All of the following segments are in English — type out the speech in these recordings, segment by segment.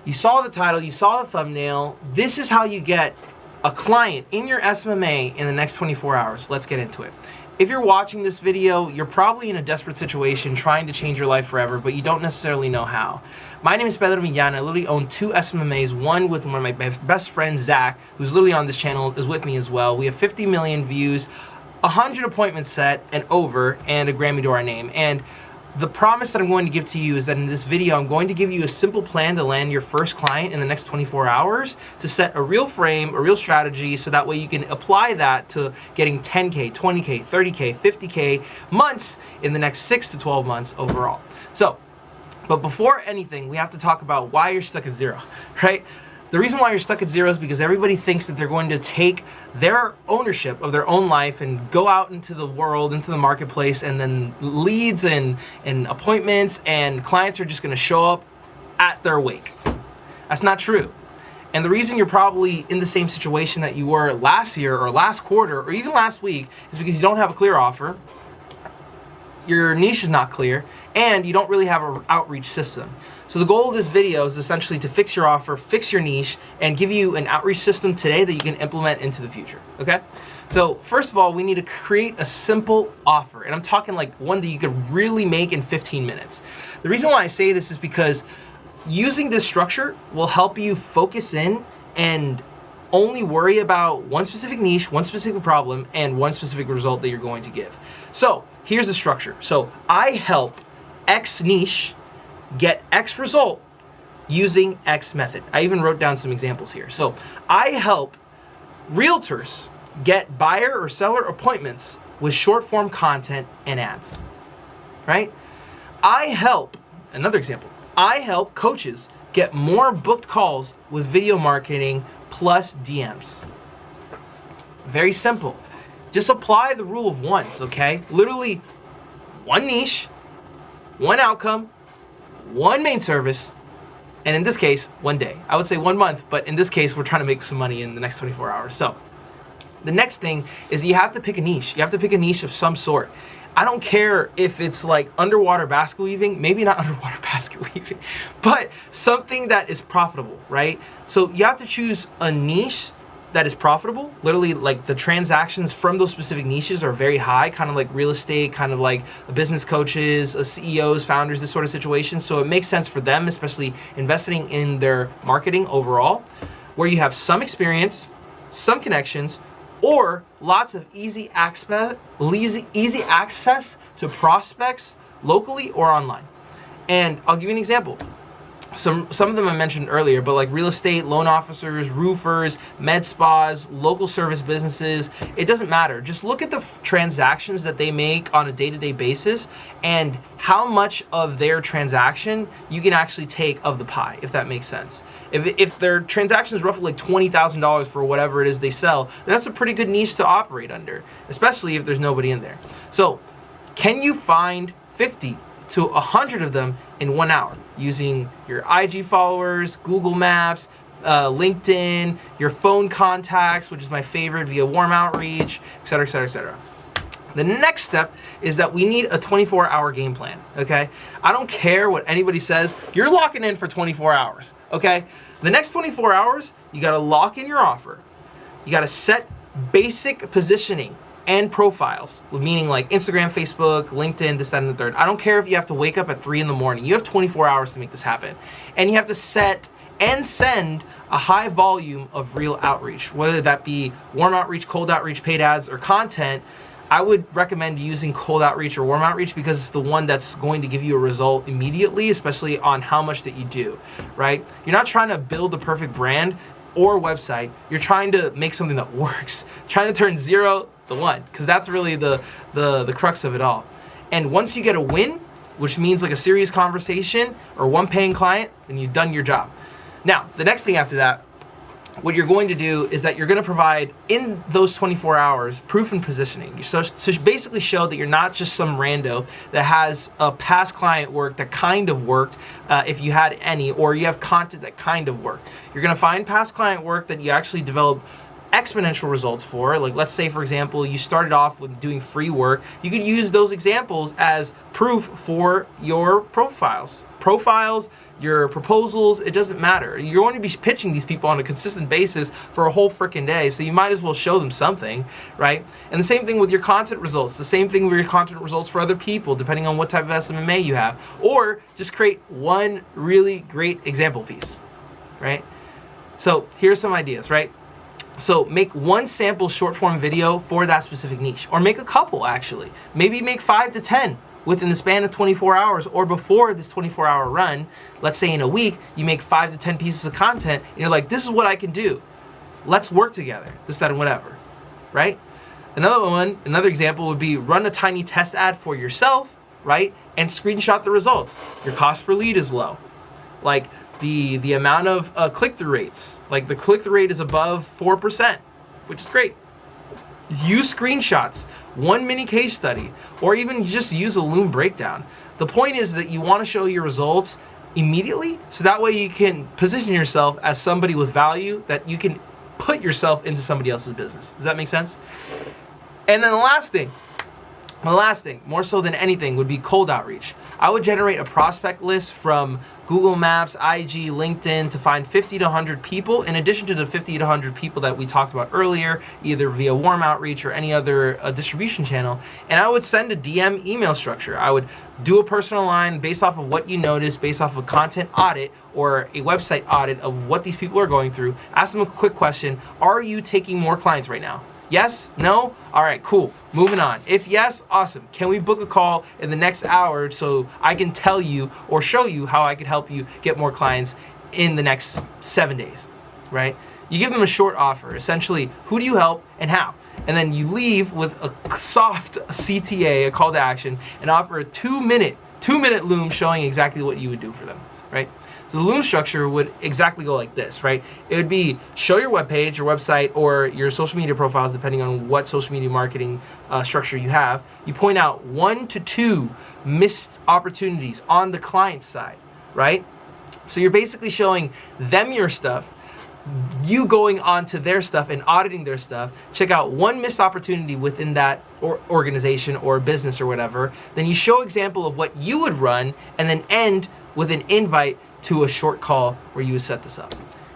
You saw the title, you saw the thumbnail. This is how you get a client in your SMMA in the next 24 hours. Let's get into it. If you're watching this video, you're probably in a desperate situation trying to change your life forever, but you don't necessarily know how. My name is Pedro. I literally own 2 SMMAs, one with one of my best friends, Zach, who's literally on this channel, is with me as well. We have 50 million views, 100 appointments set and over, and a Grammy to our name. And the promise that I'm going to give to you is that in this video, I'm going to give you a simple plan to land your first client in the next 24 hours, to set a real frame, a real strategy, so that way you can apply that to getting 10K, 20K, 30K, 50K months in the next 6 to 12 months overall. But before anything, we have to talk about why you're stuck at zero, right? The reason why you're stuck at zero is because everybody thinks that they're going to take their ownership of their own life and go out into the world, into the marketplace, and then leads and appointments and clients are just going to show up at their wake. That's not true. And the reason you're probably in the same situation that you were last year or last quarter or even last week is because you don't have a clear offer, your niche is not clear, and you don't really have an outreach system. So the goal of this video is essentially to fix your offer, fix your niche, and give you an outreach system today that you can implement into the future, okay? So first of all, we need to create a simple offer, and I'm talking like one that you could really make in 15 minutes. The reason why I say this is because using this structure will help you focus in and only worry about one specific niche, one specific problem, and one specific result that you're going to give. So here's the structure. So I help X niche get X result using X method. I even wrote down some examples here. So I help realtors get buyer or seller appointments with short form content and ads, right? I help, another example, I help coaches get more booked calls with video marketing plus DMs. Very simple. Just apply the rule of ones, okay? Literally one niche, one outcome, one main service, and in this case, one day. I would say 1 month, but in this case, we're trying to make some money in the next 24 hours. So the next thing is you have to pick a niche. You have to pick a niche of some sort. I don't care if it's like underwater basket weaving, maybe not underwater basket weaving, but something that is profitable, right? So you have to choose a niche that is profitable. Literally, like the transactions from those specific niches are very high, kind of like real estate, kind of like business coaches, CEOs, founders, this sort of situation. So it makes sense for them, especially investing in their marketing overall, where you have some experience, some connections, or lots of easy access to prospects locally or online. And I'll give you an example. Some of them I mentioned earlier, but like real estate, loan officers, roofers, med spas, local service businesses, it doesn't matter. Just look at the transactions that they make on a day-to-day basis and how much of their transaction you can actually take of the pie, if that makes sense. If their transaction is roughly like $20,000 for whatever it is they sell, that's a pretty good niche to operate under, especially if there's nobody in there. So can you find 50 to 100 of them in 1 hour using your IG followers, Google Maps, LinkedIn, your phone contacts, which is my favorite, via warm outreach, et cetera, et cetera, et cetera. The next step is that we need a 24-hour game plan, okay? I don't care what anybody says, you're locking in for 24 hours, okay? The next 24 hours, you gotta lock in your offer. You gotta set basic positioning and profiles, meaning like Instagram, Facebook, LinkedIn, this, that, and the third. I don't care if you have to wake up at 3 in the morning. You have 24 hours to make this happen. And you have to set and send a high volume of real outreach, whether that be warm outreach, cold outreach, paid ads, or content. I would recommend using cold outreach or warm outreach because it's the one that's going to give you a result immediately, especially on how much that you do, right? You're not trying to build the perfect brand or website. You're trying to make something that works, trying to turn 0 to 1, because that's really the crux of it all. And once you get a win, which means like a serious conversation or one paying client, then you've done your job. Now, the next thing after that, what you're going to do is that you're going to provide in those 24 hours proof and positioning. So basically show that you're not just some rando that has a past client work that kind of worked, if you had any, or you have content that kind of worked. You're going to find past client work that you actually develop exponential results for. Like, let's say, for example, you started off with doing free work. You could use those examples as proof for your profiles. your proposals, it doesn't matter. You're going to be pitching these people on a consistent basis for a whole freaking day, so you might as well show them something, right? And the same thing with your content results, the same thing with your content results for other people, depending on what type of SMMA you have. Or just create one really great example piece, right? So here's some ideas, right? So make one sample short form video for that specific niche, or make a couple actually. Maybe make 5 to 10 within the span of 24 hours, or before this 24-hour run. Let's say in a week, you make 5 to 10 pieces of content, and you're like, this is what I can do. Let's work together, this, that, and whatever, right? Another example would be run a tiny test ad for yourself, right? And screenshot the results. Your cost per lead is low. Like the amount of click-through rates, like the click-through rate is above 4%, which is great. Use screenshots, one mini case study, or even just use a Loom breakdown. The point is that you want to show your results immediately, so that way you can position yourself as somebody with value that you can put yourself into somebody else's business. Does that make sense? And then the last thing, more so than anything, would be cold outreach. I would generate a prospect list from Google Maps, IG, LinkedIn to find 50 to 100 people, in addition to the 50 to 100 people that we talked about earlier, either via warm outreach or any other distribution channel. And I would send a DM email structure. I would do a personal line based off of what you notice, based off of a content audit or a website audit of what these people are going through. Ask them a quick question. Are you taking more clients right now? Yes? No? All right, cool. Moving on. If yes, awesome. Can we book a call in the next hour so I can tell you or show you how I can help you get more clients in the next 7 days, right? You give them a short offer. Essentially, who do you help and how? And then you leave with a soft CTA, a call to action, and offer a 2-minute Loom showing exactly what you would do for them, right? So the Loom structure would exactly go like this, right? It would be show your webpage, your website, or your social media profiles, depending on what social media marketing structure you have. You point out 1 to 2 missed opportunities on the client side, right? So you're basically showing them your stuff, you going on to their stuff and auditing their stuff. Check out 1 missed opportunity within that organization or business or whatever. Then you show example of what you would run, and then end with an invite to a short call where you would set this up.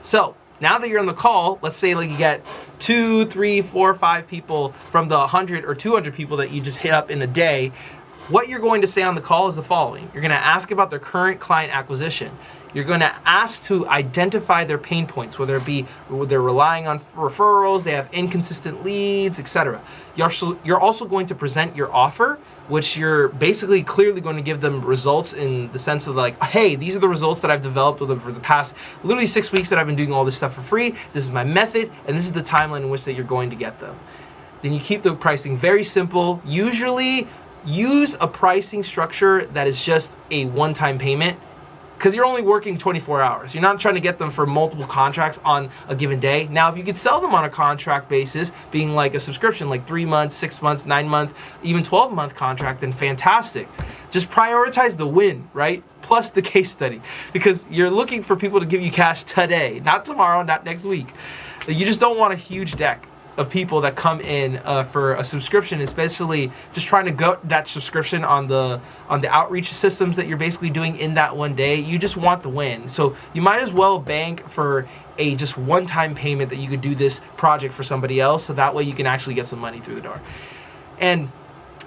So now that you're on the call, let's say like you get 2, 3, 4, 5 people from the 100 or 200 people that you just hit up in a day. What you're going to say on the call is the following. You're going to ask about their current client acquisition. You're going to ask to identify their pain points, whether it be they're relying on referrals, they have inconsistent leads, etc. You're also going to present your offer, which you're basically clearly going to give them results in the sense of like, hey, these are the results that I've developed over the past literally 6 weeks that I've been doing all this stuff for free. This is my method, and this is the timeline in which that you're going to get them. Then you keep the pricing very simple. Usually use a pricing structure that is just a one-time payment, because you're only working 24 hours. You're not trying to get them for multiple contracts on a given day. Now, if you could sell them on a contract basis, being like a subscription, like 3 months, 6 months, 9 month, even 12-month contract, then fantastic. Just prioritize the win, right? Plus the case study, because you're looking for people to give you cash today, not tomorrow, not next week. You just don't want a huge deck of people that come in for a subscription, especially just trying to go that subscription on the outreach systems that you're basically doing in that one day. You just want the win. So you might as well bank for a just one-time payment that you could do this project for somebody else, so that way you can actually get some money through the door. And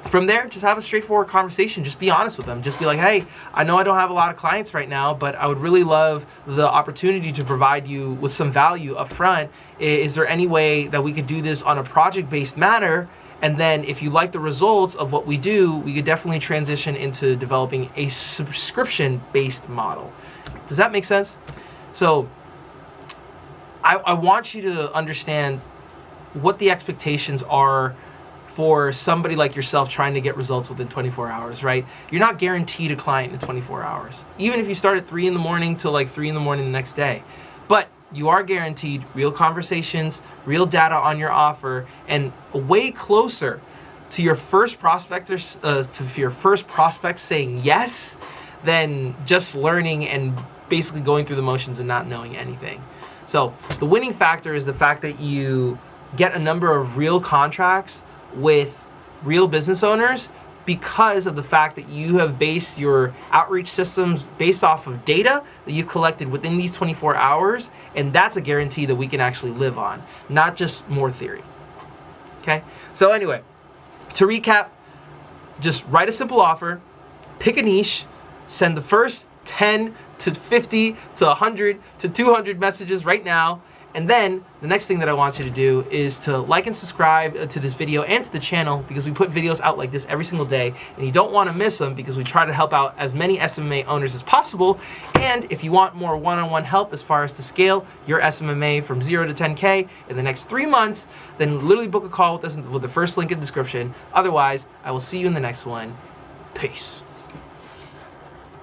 from there, just have a straightforward conversation. Just be honest with them. Just be like, hey, I know I don't have a lot of clients right now, but I would really love the opportunity to provide you with some value up front. Is there any way that we could do this on a project-based manner? And then if you like the results of what we do, we could definitely transition into developing a subscription-based model. Does that make sense? So I want you to understand what the expectations are for somebody like yourself trying to get results within 24 hours, right? You're not guaranteed a client in 24 hours, even if you start at 3 in the morning till like 3 in the morning the next day. But you are guaranteed real conversations, real data on your offer, and way closer to your first prospectors, to your first prospect saying yes, than just learning and basically going through the motions and not knowing anything. So the winning factor is the fact that you get a number of real contracts with real business owners because of the fact that you have based your outreach systems based off of data that you've collected within these 24 hours, and that's a guarantee that we can actually live on, not just more theory. Okay? So anyway, to recap, just write a simple offer, pick a niche, send the first 10 to 50 to 100 to 200 messages right now. And then the next thing that I want you to do is to like and subscribe to this video and to the channel, because we put videos out like this every single day and you don't want to miss them, because we try to help out as many SMMA owners as possible. And if you want more one-on-one help as far as to scale your SMMA from 0 to 10K in the next 3 months, then literally book a call with us with the first link in the description. Otherwise, I will see you in the next one. Peace.